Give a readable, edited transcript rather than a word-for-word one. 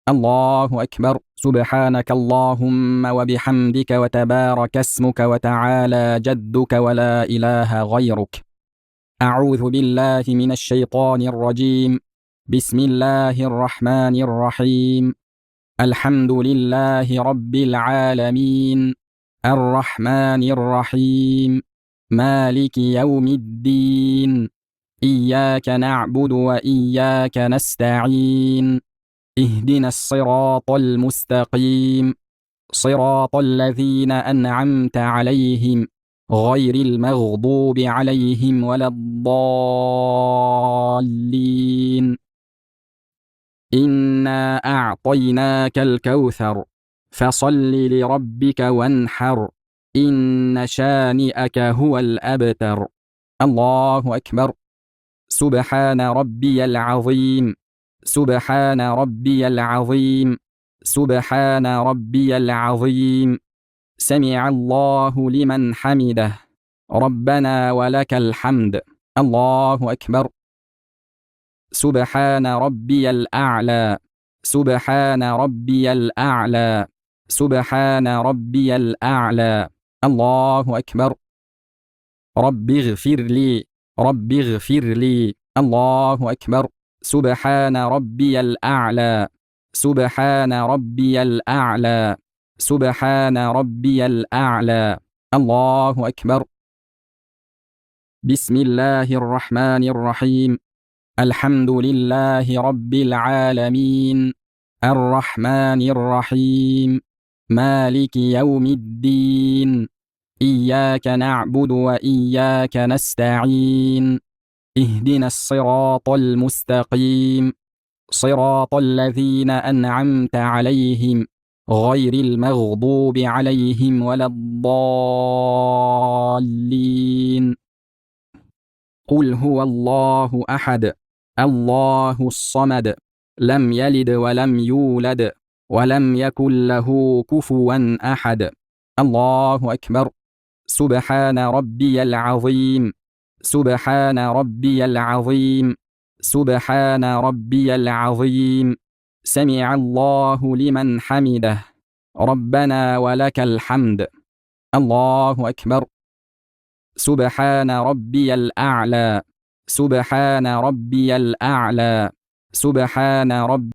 الله أكبر. سبحانك اللهم وبحمدك وتبارك اسمك وتعالى جدك ولا إله غيرك. أعوذ بالله من الشيطان الرجيم. بسم الله الرحمن الرحيم. الحمد لله رب العالمين، الرحمن الرحيم، مالك يوم الدين، إياك نعبد وإياك نستعين، اهدنا الصراط المستقيم، صراط الذين أنعمت عليهم غير المغضوب عليهم ولا الضالين. إنا أعطيناك الكوثر فصل لربك وانحر، إن شانئك هو الأبتر. الله أكبر. سبحان ربي العظيم، سبحان ربي العظيم، سبحان ربي العظيم. سمع الله لمن حمده، ربنا ولك الحمد. الله أكبر. سبحان ربي الأعلى، سبحان ربي الأعلى، سبحان ربي الأعلى. الله أكبر. رب اغفر لي، رب اغفر لي. الله أكبر. سبحان ربي الأعلى، سبحان ربي الأعلى، سبحان ربي الأعلى. الله أكبر. بسم الله الرحمن الرحيم. الحمد لله رب العالمين، الرحمن الرحيم، مالك يوم الدين، إياك نعبد وإياك نستعين، اهدنا الصراط المستقيم، صراط الذين أنعمت عليهم غير المغضوب عليهم ولا الضالين. قل هو الله أحد، الله الصمد، لم يلد ولم يولد ولم يكن له كفوا أحد. الله أكبر. سبحان ربي العظيم، سبحان ربي العظيم، سبحان ربي العظيم. سمع الله لمن حمده، ربنا ولك الحمد. الله أكبر. سبحان ربي الأعلى، سبحان ربي الأعلى، سبحان ربي